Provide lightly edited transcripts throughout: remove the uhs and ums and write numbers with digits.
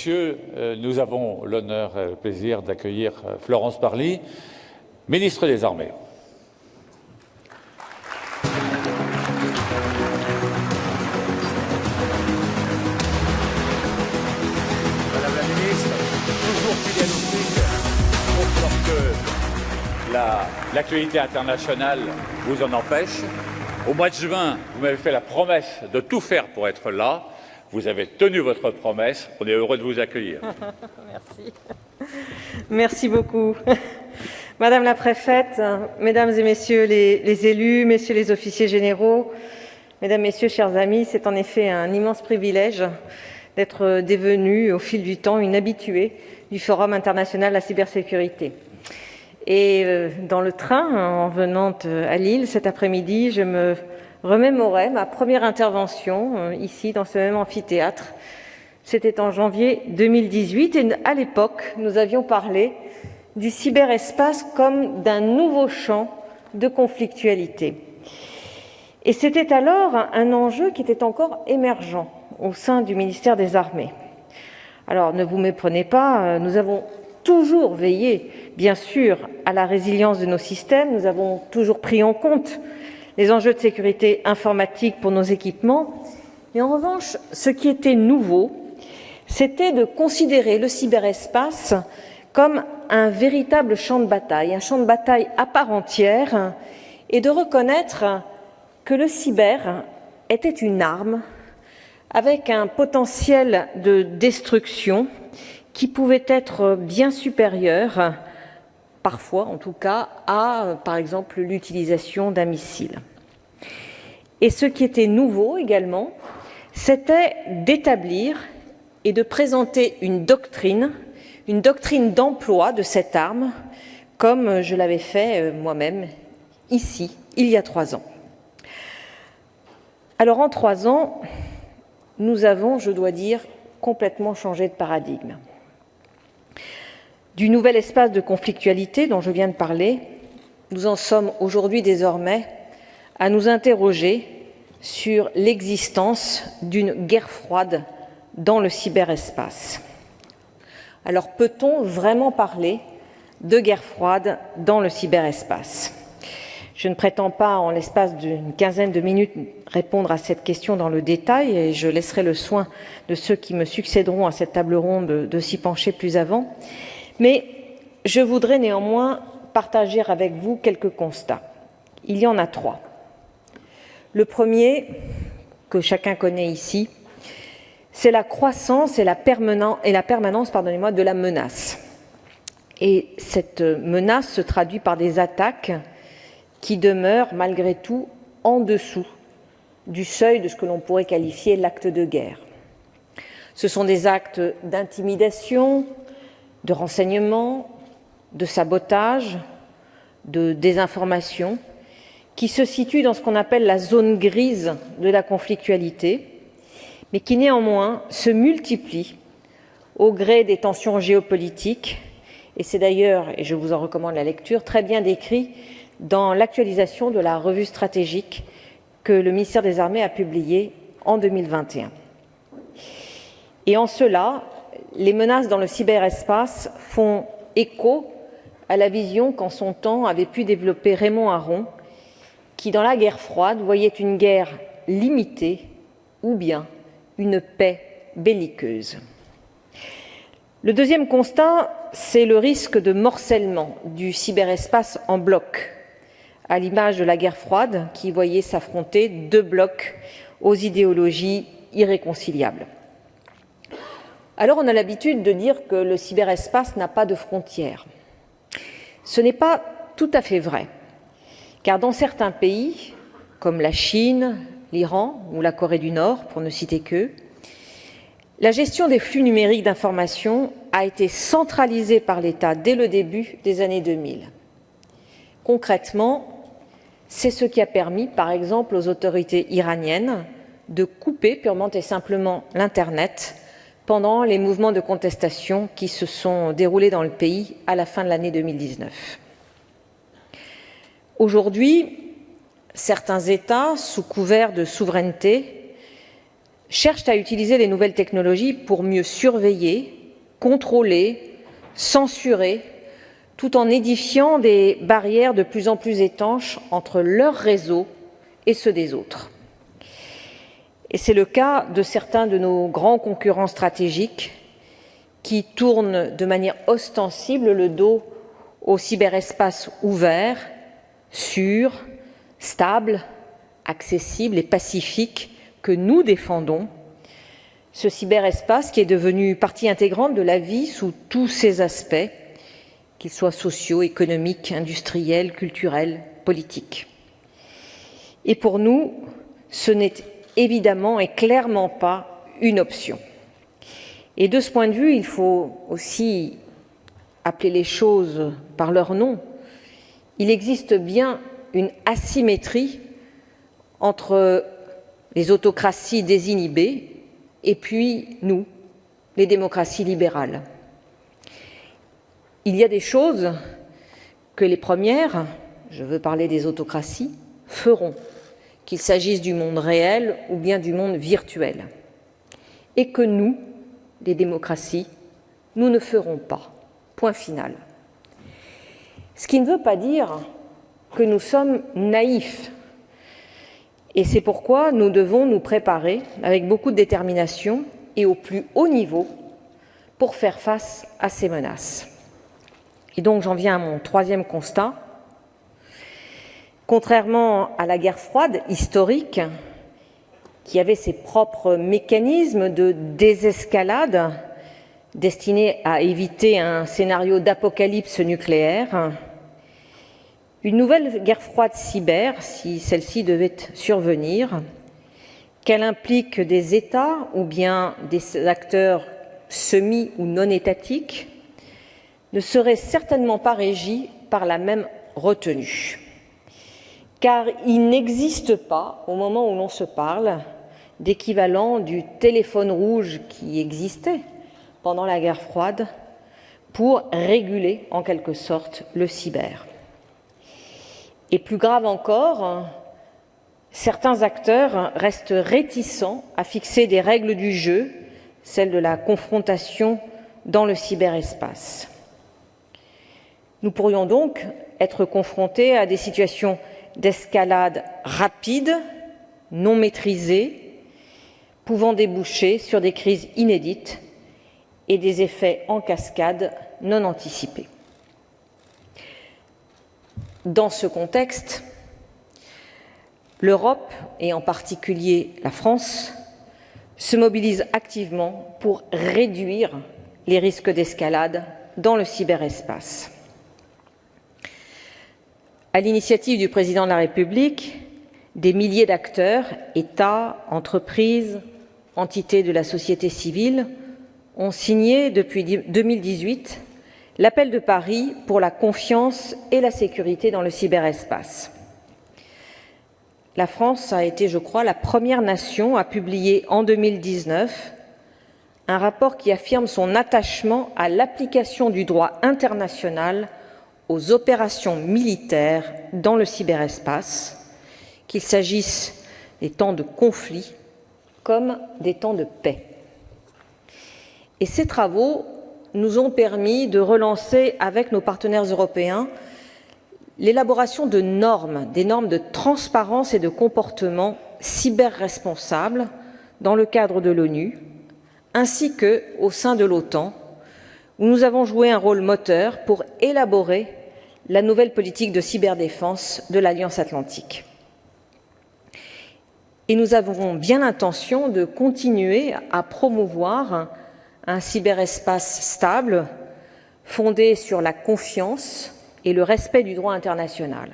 Messieurs, nous avons l'honneur et le plaisir d'accueillir Florence Parly, ministre des Armées. Madame la ministre, toujours fidèle au fric, lorsque l'actualité internationale vous en empêche. Au mois de juin, vous m'avez fait la promesse de tout faire pour être là. Vous avez tenu votre promesse. On est heureux de vous accueillir. Merci. Merci beaucoup. Madame la préfète, mesdames et messieurs les élus, messieurs les officiers généraux, mesdames, messieurs, chers amis, c'est en effet un immense privilège d'être devenue au fil du temps une habituée du Forum international de la cybersécurité. Et dans le train, en venant à Lille cet après-midi, je me remémorais ma première intervention ici, dans ce même amphithéâtre. C'était en janvier 2018 et à l'époque, nous avions parlé du cyberespace comme d'un nouveau champ de conflictualité. Et c'était alors un enjeu qui était encore émergent au sein du ministère des Armées. Alors, ne vous méprenez pas, nous avons toujours veillé, bien sûr, à la résilience de nos systèmes. Nous avons toujours pris en compte les enjeux de sécurité informatique pour nos équipements. Mais en revanche, ce qui était nouveau, c'était de considérer le cyberespace comme un véritable champ de bataille, un champ de bataille à part entière, et de reconnaître que le cyber était une arme avec un potentiel de destruction qui pouvait être bien supérieur, parfois en tout cas, à, par exemple, l'utilisation d'un missile. Et ce qui était nouveau également, c'était d'établir et de présenter une doctrine d'emploi de cette arme, comme je l'avais fait moi-même ici, il y a 3 ans. Alors en 3 ans, nous avons, je dois dire, complètement changé de paradigme. Du nouvel espace de conflictualité dont je viens de parler, nous en sommes aujourd'hui désormais à nous interroger sur l'existence d'une guerre froide dans le cyberespace. Alors peut-on vraiment parler de guerre froide dans le cyberespace ? Je ne prétends pas, en l'espace d'une quinzaine de minutes, répondre à cette question dans le détail et je laisserai le soin de ceux qui me succéderont à cette table ronde de s'y pencher plus avant. Mais je voudrais néanmoins partager avec vous quelques constats. Il y en a 3. Le premier, que chacun connaît ici, c'est la croissance et la permanence de la menace. Et cette menace se traduit par des attaques qui demeurent malgré tout en dessous du seuil de ce que l'on pourrait qualifier l'acte de guerre. Ce sont des actes d'intimidation, de renseignement, de sabotage, de désinformation, qui se situent dans ce qu'on appelle la zone grise de la conflictualité, mais qui néanmoins se multiplient au gré des tensions géopolitiques, et c'est d'ailleurs, et je vous en recommande la lecture, très bien décrit dans l'actualisation de la revue stratégique que le ministère des Armées a publiée en 2021. Et en cela, les menaces dans le cyberespace font écho à la vision qu'en son temps avait pu développer Raymond Aron, qui, dans la guerre froide, voyait une guerre limitée ou bien une paix belliqueuse. Le deuxième constat, c'est le risque de morcellement du cyberespace en bloc, à l'image de la guerre froide qui voyait s'affronter 2 blocs aux idéologies irréconciliables. Alors on a l'habitude de dire que le cyberespace n'a pas de frontières. Ce n'est pas tout à fait vrai, car dans certains pays, comme la Chine, l'Iran ou la Corée du Nord, pour ne citer qu'eux, la gestion des flux numériques d'informations a été centralisée par l'État dès le début des années 2000. Concrètement, c'est ce qui a permis, par exemple, aux autorités iraniennes de couper purement et simplement l'Internet pendant les mouvements de contestation qui se sont déroulés dans le pays à la fin de l'année 2019. Aujourd'hui, certains États, sous couvert de souveraineté, cherchent à utiliser les nouvelles technologies pour mieux surveiller, contrôler, censurer, tout en édifiant des barrières de plus en plus étanches entre leurs réseaux et ceux des autres. Et c'est le cas de certains de nos grands concurrents stratégiques qui tournent de manière ostensible le dos au cyberespace ouvert, sûr, stable, accessible et pacifique que nous défendons, ce cyberespace qui est devenu partie intégrante de la vie sous tous ses aspects, qu'ils soient sociaux, économiques, industriels, culturels, politiques. Et pour nous, ce n'est évidemment et clairement pas une option. Et de ce point de vue, il faut aussi appeler les choses par leur nom. Il existe bien une asymétrie entre les autocraties désinhibées et puis nous, les démocraties libérales. Il y a des choses que les premières, je veux parler des autocraties, feront, qu'il s'agisse du monde réel ou bien du monde virtuel, et que nous, les démocraties, nous ne ferons pas. Point final. Ce qui ne veut pas dire que nous sommes naïfs. Et c'est pourquoi nous devons nous préparer avec beaucoup de détermination et au plus haut niveau pour faire face à ces menaces. Et donc j'en viens à mon troisième constat. Contrairement à la guerre froide historique, qui avait ses propres mécanismes de désescalade destinés à éviter un scénario d'apocalypse nucléaire, une nouvelle guerre froide cyber, si celle-ci devait survenir, qu'elle implique des États ou bien des acteurs semi- ou non étatiques, ne serait certainement pas régie par la même retenue. Car il n'existe pas, au moment où l'on se parle, d'équivalent du téléphone rouge qui existait pendant la guerre froide pour réguler en quelque sorte le cyber. Et plus grave encore, certains acteurs restent réticents à fixer des règles du jeu, celles de la confrontation dans le cyberespace. Nous pourrions donc être confrontés à des situations d'escalade rapide, non maîtrisée, pouvant déboucher sur des crises inédites et des effets en cascade non anticipés. Dans ce contexte, l'Europe, et en particulier la France, se mobilise activement pour réduire les risques d'escalade dans le cyberespace. À l'initiative du président de la République, des milliers d'acteurs, États, entreprises, entités de la société civile, ont signé depuis 2018 l'appel de Paris pour la confiance et la sécurité dans le cyberespace. La France a été, je crois, la première nation à publier en 2019 un rapport qui affirme son attachement à l'application du droit international aux opérations militaires dans le cyberespace, qu'il s'agisse des temps de conflit comme des temps de paix. Et ces travaux nous ont permis de relancer avec nos partenaires européens l'élaboration de normes, des normes de transparence et de comportement cyber-responsables dans le cadre de l'ONU, ainsi qu'au sein de l'OTAN, où nous avons joué un rôle moteur pour élaborer la nouvelle politique de cyberdéfense de l'Alliance atlantique. Et nous avons bien l'intention de continuer à promouvoir un cyberespace stable, fondé sur la confiance et le respect du droit international.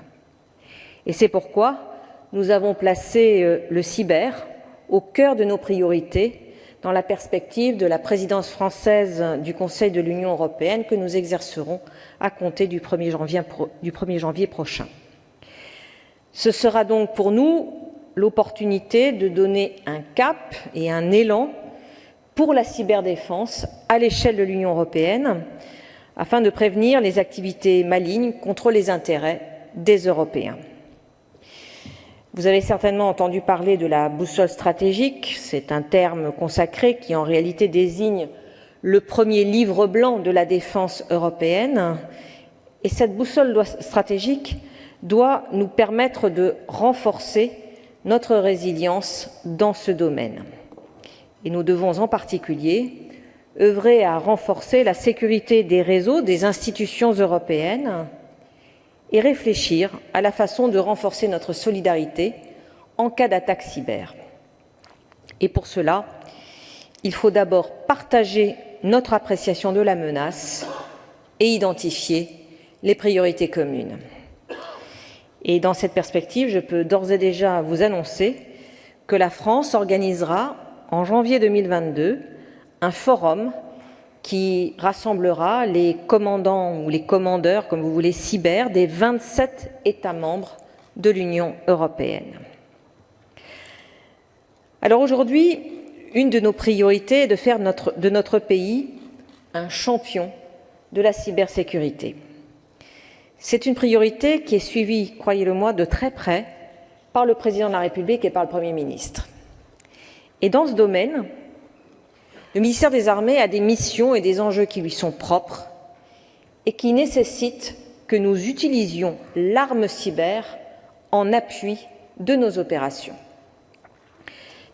Et c'est pourquoi nous avons placé le cyber au cœur de nos priorités dans la perspective de la présidence française du Conseil de l'Union européenne que nous exercerons à compter du 1er janvier prochain. Ce sera donc pour nous l'opportunité de donner un cap et un élan pour la cyberdéfense à l'échelle de l'Union européenne, afin de prévenir les activités malignes contre les intérêts des Européens. Vous avez certainement entendu parler de la boussole stratégique. C'est un terme consacré qui en réalité désigne le premier livre blanc de la défense européenne. Et cette boussole stratégique doit nous permettre de renforcer notre résilience dans ce domaine. Et nous devons en particulier œuvrer à renforcer la sécurité des réseaux des institutions européennes et réfléchir à la façon de renforcer notre solidarité en cas d'attaque cyber. Et pour cela, il faut d'abord partager notre appréciation de la menace et identifier les priorités communes. Et dans cette perspective, je peux d'ores et déjà vous annoncer que la France organisera en janvier 2022 un forum qui rassemblera les commandants ou les commandeurs, comme vous voulez, cyber des 27 États membres de l'Union européenne. Alors aujourd'hui, une de nos priorités est de faire de notre pays un champion de la cybersécurité. C'est une priorité qui est suivie, croyez-le-moi, de très près par le Président de la République et par le Premier ministre. Et dans ce domaine, le ministère des Armées a des missions et des enjeux qui lui sont propres et qui nécessitent que nous utilisions l'arme cyber en appui de nos opérations.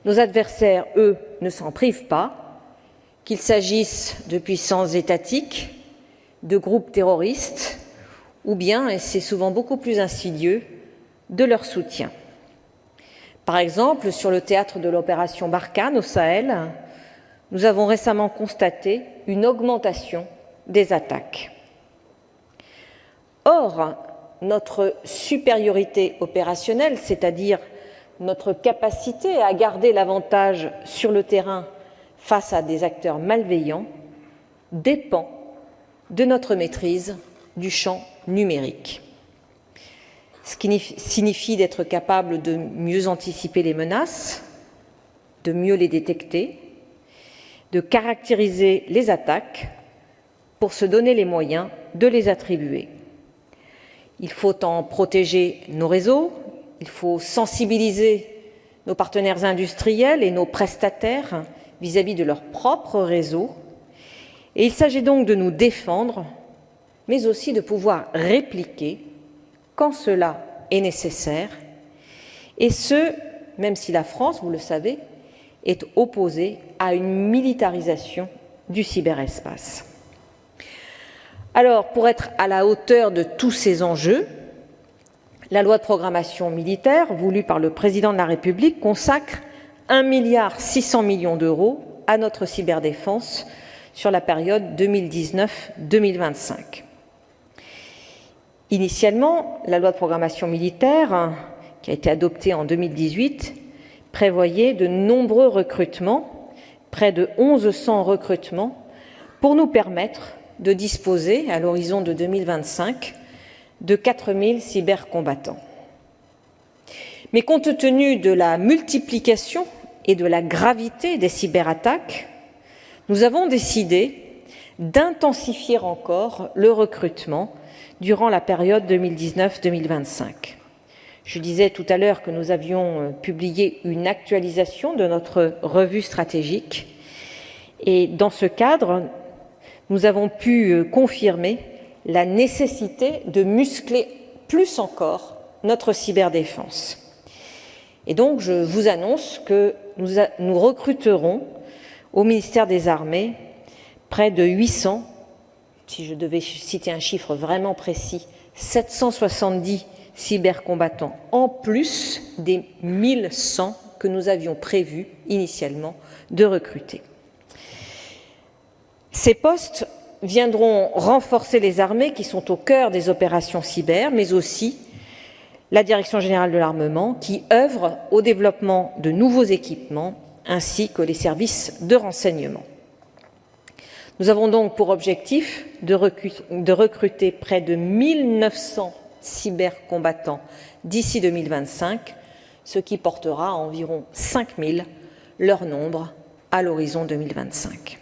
Nos adversaires, eux, ne s'en privent pas, qu'il s'agisse de puissances étatiques, de groupes terroristes, ou bien, et c'est souvent beaucoup plus insidieux, de leur soutien. Par exemple, sur le théâtre de l'opération Barkhane au Sahel, nous avons récemment constaté une augmentation des attaques. Or, notre supériorité opérationnelle, c'est-à-dire notre capacité à garder l'avantage sur le terrain face à des acteurs malveillants, dépend de notre maîtrise du champ numérique. Ce qui signifie d'être capable de mieux anticiper les menaces, de mieux les détecter, de caractériser les attaques pour se donner les moyens de les attribuer. Il faut en protéger nos réseaux, il faut sensibiliser nos partenaires industriels et nos prestataires vis-à-vis de leurs propres réseaux. Et il s'agit donc de nous défendre, mais aussi de pouvoir répliquer quand cela est nécessaire, et ce, même si la France, vous le savez, est opposée à une militarisation du cyberespace. Alors, pour être à la hauteur de tous ces enjeux, la loi de programmation militaire, voulue par le Président de la République, consacre 1,6 milliard d'euros à notre cyberdéfense sur la période 2019-2025. Initialement, la loi de programmation militaire, qui a été adoptée en 2018, prévoyait de nombreux recrutements, près de 1100 recrutements, pour nous permettre de disposer, à l'horizon de 2025, de 4000 cybercombattants. Mais compte tenu de la multiplication et de la gravité des cyberattaques, nous avons décidé d'intensifier encore le recrutement durant la période 2019-2025. Je disais tout à l'heure que nous avions publié une actualisation de notre revue stratégique et dans ce cadre, nous avons pu confirmer la nécessité de muscler plus encore notre cyberdéfense. Et donc, je vous annonce que nous recruterons au ministère des Armées près de 800, si je devais citer un chiffre vraiment précis, 770 cybercombattants, en plus des 1100 que nous avions prévu initialement de recruter. Ces postes viendront renforcer les armées qui sont au cœur des opérations cyber, mais aussi la Direction générale de l'armement qui œuvre au développement de nouveaux équipements ainsi que les services de renseignement. Nous avons donc pour objectif de recruter près de 1900 cybercombattants d'ici 2025, ce qui portera à environ 5000 leur nombre à l'horizon 2025.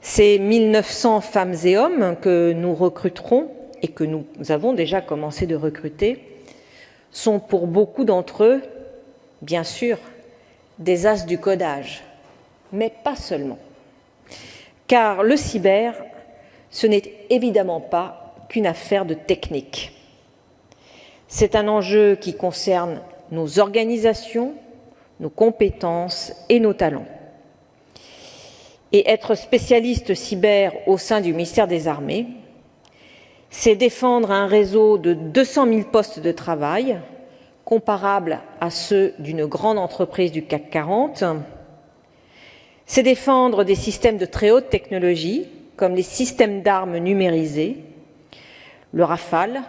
Ces 1900 femmes et hommes que nous recruterons et que nous avons déjà commencé de recruter sont pour beaucoup d'entre eux, bien sûr, des as du codage, mais pas seulement. Car le cyber, ce n'est évidemment pas qu'une affaire de technique. C'est un enjeu qui concerne nos organisations, nos compétences et nos talents. Et être spécialiste cyber au sein du ministère des Armées, c'est défendre un réseau de 200 000 postes de travail, comparables à ceux d'une grande entreprise du CAC 40. C'est défendre des systèmes de très haute technologie, comme les systèmes d'armes numérisés, le Rafale,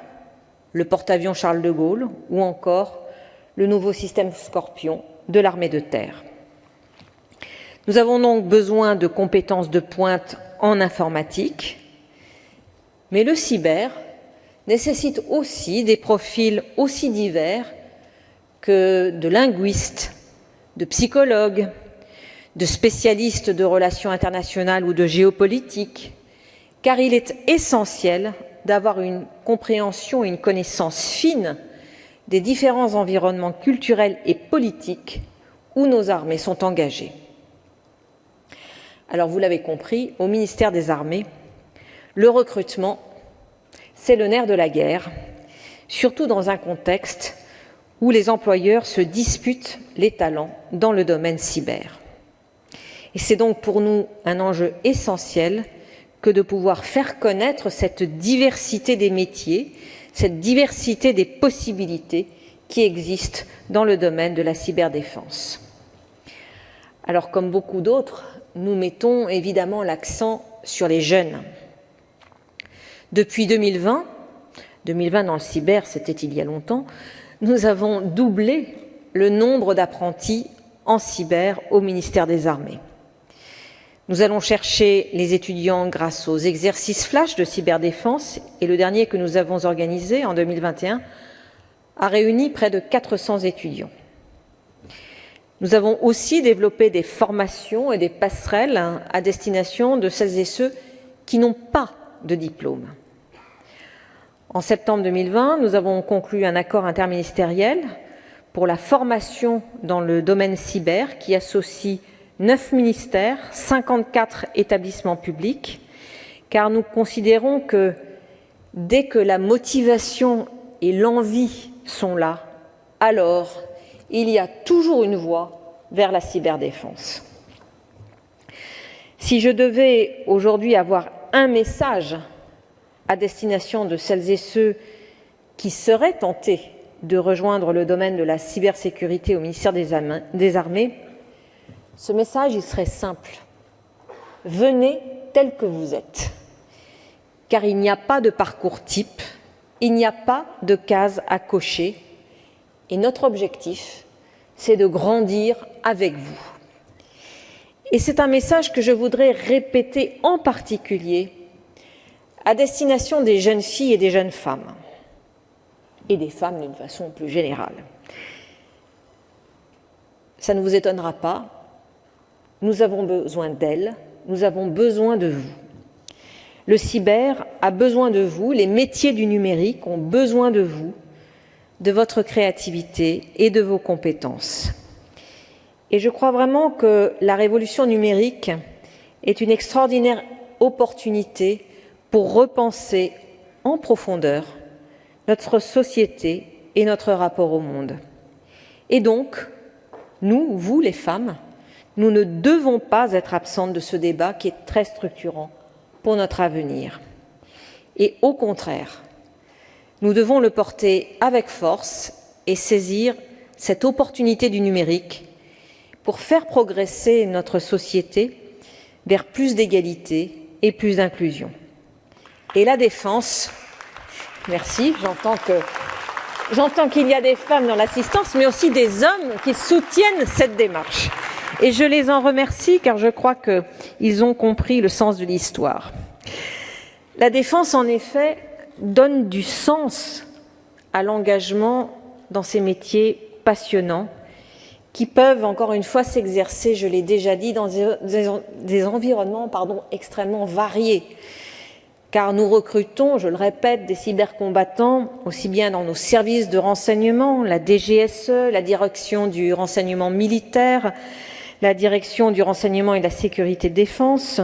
le porte-avions Charles de Gaulle ou encore le nouveau système Scorpion de l'armée de terre. Nous avons donc besoin de compétences de pointe en informatique, mais le cyber nécessite aussi des profils aussi divers que de linguistes, de psychologues, de spécialistes de relations internationales ou de géopolitique, car il est essentiel d'avoir une compréhension et une connaissance fine des différents environnements culturels et politiques où nos armées sont engagées. Alors, vous l'avez compris, au ministère des Armées, le recrutement, c'est le nerf de la guerre, surtout dans un contexte où les employeurs se disputent les talents dans le domaine cyber. Et c'est donc pour nous un enjeu essentiel que de pouvoir faire connaître cette diversité des métiers, cette diversité des possibilités qui existent dans le domaine de la cyberdéfense. Alors, comme beaucoup d'autres, nous mettons évidemment l'accent sur les jeunes. Depuis 2020 dans le cyber, c'était il y a longtemps, nous avons doublé le nombre d'apprentis en cyber au ministère des Armées. Nous allons chercher les étudiants grâce aux exercices flash de cyberdéfense et le dernier que nous avons organisé en 2021 a réuni près de 400 étudiants. Nous avons aussi développé des formations et des passerelles à destination de celles et ceux qui n'ont pas de diplôme. En septembre 2020, nous avons conclu un accord interministériel pour la formation dans le domaine cyber qui associe 9 ministères, 54 établissements publics, car nous considérons que dès que la motivation et l'envie sont là, alors il y a toujours une voie vers la cyberdéfense. Si je devais aujourd'hui avoir un message à destination de celles et ceux qui seraient tentés de rejoindre le domaine de la cybersécurité au ministère des Armées, ce message, il serait simple. Venez tel que vous êtes, car il n'y a pas de parcours type, il n'y a pas de case à cocher, et notre objectif, c'est de grandir avec vous. Et c'est un message que je voudrais répéter en particulier à destination des jeunes filles et des jeunes femmes, et des femmes d'une façon plus générale. Ça ne vous étonnera pas, nous avons besoin d'elles, nous avons besoin de vous. Le cyber a besoin de vous, les métiers du numérique ont besoin de vous, de votre créativité et de vos compétences. Et je crois vraiment que la révolution numérique est une extraordinaire opportunité pour repenser en profondeur notre société et notre rapport au monde. Et donc, nous, vous les femmes, nous ne devons pas être absentes de ce débat qui est très structurant pour notre avenir. Et au contraire, nous devons le porter avec force et saisir cette opportunité du numérique pour faire progresser notre société vers plus d'égalité et plus d'inclusion. Et la défense, merci, j'entends qu'il y a des femmes dans l'assistance, mais aussi des hommes qui soutiennent cette démarche. Et je les en remercie car je crois qu'ils ont compris le sens de l'histoire. La défense, en effet, donne du sens à l'engagement dans ces métiers passionnants qui peuvent, encore une fois, s'exercer, je l'ai déjà dit, dans des environnements extrêmement variés. car nous recrutons, je le répète, des cybercombattants aussi bien dans nos services de renseignement, la DGSE, la direction du renseignement militaire, la direction du renseignement et de la sécurité défense,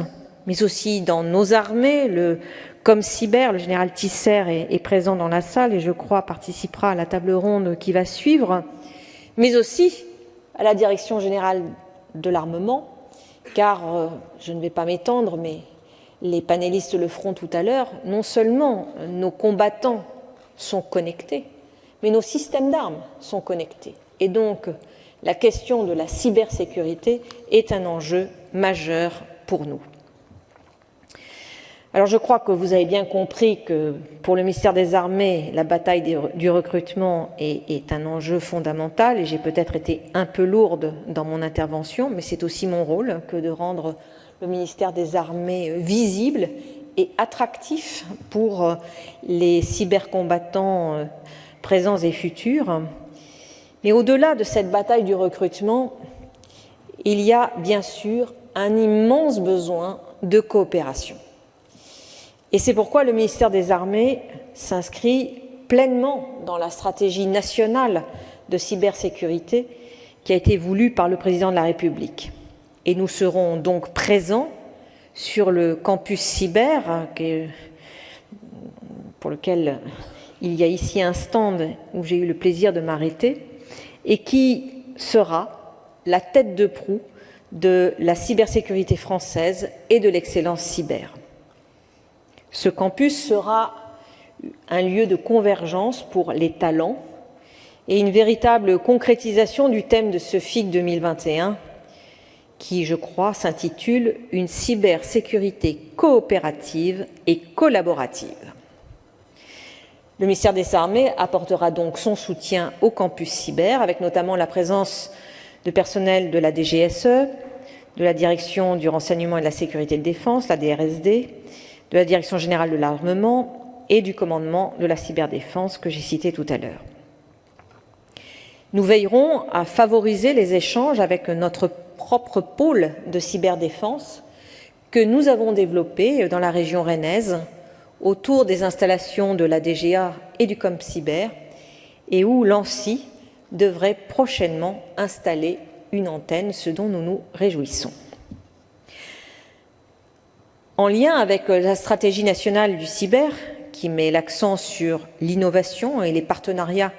mais aussi dans nos armées. Le ComCyber, le général Tisser est présent dans la salle et je crois participera à la table ronde qui va suivre, mais aussi à la direction générale de l'armement, car je ne vais pas m'étendre, mais les panélistes le feront tout à l'heure, non seulement nos combattants sont connectés, mais nos systèmes d'armes sont connectés. Et donc, la question de la cybersécurité est un enjeu majeur pour nous. Alors, je crois que vous avez bien compris que pour le ministère des Armées, la bataille du recrutement est un enjeu fondamental et j'ai peut-être été un peu lourde dans mon intervention, mais c'est aussi mon rôle que de rendre le ministère des Armées visible et attractif pour les cybercombattants présents et futurs. Mais au-delà de cette bataille du recrutement, il y a bien sûr un immense besoin de coopération. Et c'est pourquoi le ministère des Armées s'inscrit pleinement dans la stratégie nationale de cybersécurité qui a été voulue par le président de la République. Et nous serons donc présents sur le campus cyber, pour lequel il y a ici un stand où j'ai eu le plaisir de m'arrêter, et qui sera la tête de proue de la cybersécurité française et de l'excellence cyber. Ce campus sera un lieu de convergence pour les talents et une véritable concrétisation du thème de ce FIC 2021 qui, je crois, s'intitule « Une cybersécurité coopérative et collaborative ». Le ministère des Armées apportera donc son soutien au campus cyber, avec notamment la présence de personnel de la DGSE, de la Direction du renseignement et de la sécurité de défense, la DRSD, de la Direction générale de l'armement et du commandement de la cyberdéfense que j'ai cité tout à l'heure. Nous veillerons à favoriser les échanges avec notre propre pôle de cyberdéfense que nous avons développé dans la région rennaise autour des installations de la DGA et du ComCyber et où l'ANSSI devrait prochainement installer une antenne, ce dont nous nous réjouissons. En lien avec la stratégie nationale du cyber, qui met l'accent sur l'innovation et les partenariats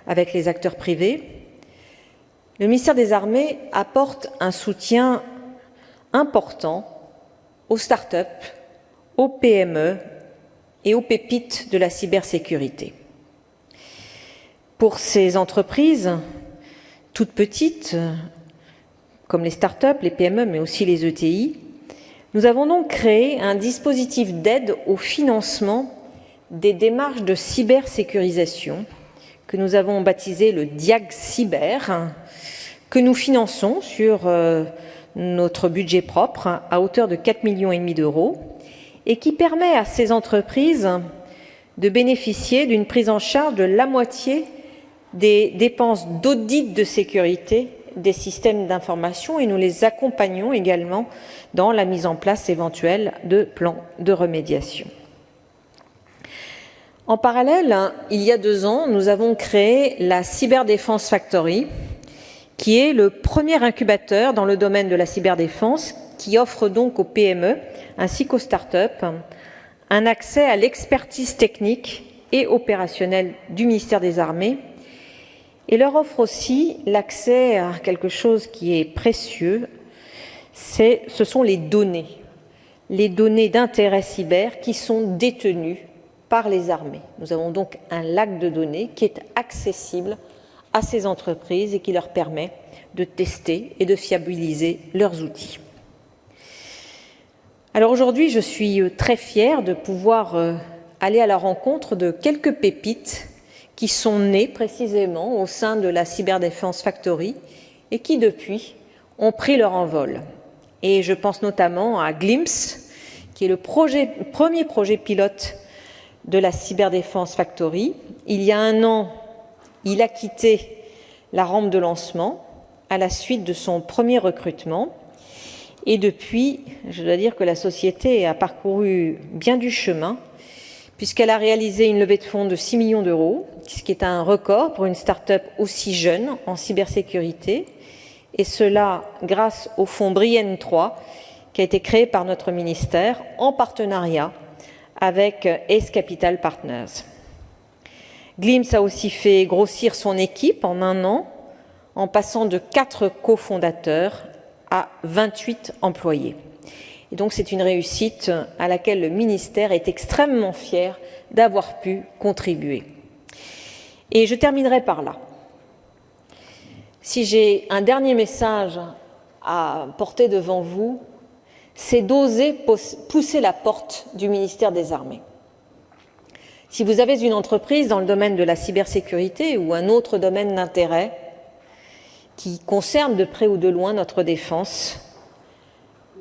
avec les acteurs privés, le ministère des Armées apporte un soutien important aux start-up, aux PME et aux pépites de la cybersécurité. Pour ces entreprises, toutes petites, comme les start-up, les PME, mais aussi les ETI, nous avons donc créé un dispositif d'aide au financement des démarches de cybersécurisation que nous avons baptisé le DIAG Cyber, que nous finançons sur notre budget propre à hauteur de 4,5 millions d'euros et qui permet à ces entreprises de bénéficier d'une prise en charge de la moitié des dépenses d'audit de sécurité des systèmes d'information et nous les accompagnons également dans la mise en place éventuelle de plans de remédiation. En parallèle, il y a 2 ans, nous avons créé la Cyberdéfense Factory, qui est le premier incubateur dans le domaine de la cyberdéfense, qui offre donc aux PME ainsi qu'aux start-up un accès à l'expertise technique et opérationnelle du ministère des Armées et leur offre aussi l'accès à quelque chose qui est précieux, ce sont les données d'intérêt cyber qui sont détenues par les armées. Nous avons donc un lac de données qui est accessible à ces entreprises et qui leur permet de tester et de fiabiliser leurs outils. Alors aujourd'hui, je suis très fière de pouvoir aller à la rencontre de quelques pépites qui sont nées précisément au sein de la Cyberdéfense Factory et qui, depuis, ont pris leur envol. Et je pense notamment à Glimpse, qui est le premier projet pilote de la Cyberdéfense Factory. Il y a 1 an, il a quitté la rampe de lancement à la suite de son premier recrutement. Et depuis, je dois dire que la société a parcouru bien du chemin, puisqu'elle a réalisé une levée de fonds de 6 millions d'euros, ce qui est un record pour une start-up aussi jeune en cybersécurité, et cela grâce au fonds Brienne 3, qui a été créé par notre ministère en partenariat avec Ace Capital Partners. Glimpse a aussi fait grossir son équipe en 1 an, en passant de 4 cofondateurs à 28 employés. Et donc c'est une réussite à laquelle le ministère est extrêmement fier d'avoir pu contribuer. Et je terminerai par là. Si j'ai un dernier message à porter devant vous, c'est d'oser pousser la porte du ministère des Armées. Si vous avez une entreprise dans le domaine de la cybersécurité ou un autre domaine d'intérêt qui concerne de près ou de loin notre défense,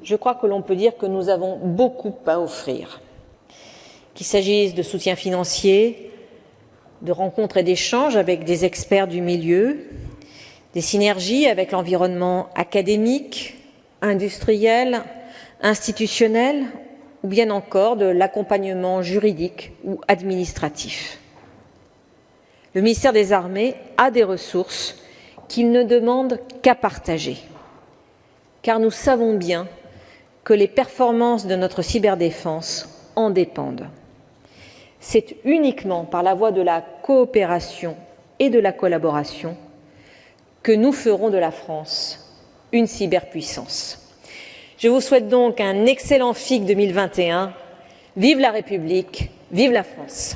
je crois que l'on peut dire que nous avons beaucoup à offrir. Qu'il s'agisse de soutien financier, de rencontres et d'échanges avec des experts du milieu, des synergies avec l'environnement académique, industriel, institutionnel, ou bien encore de l'accompagnement juridique ou administratif. Le ministère des Armées a des ressources qu'il ne demande qu'à partager, car nous savons bien que les performances de notre cyberdéfense en dépendent. C'est uniquement par la voie de la coopération et de la collaboration que nous ferons de la France une cyberpuissance. Je vous souhaite donc un excellent FIC 2021. Vive la République, vive la France!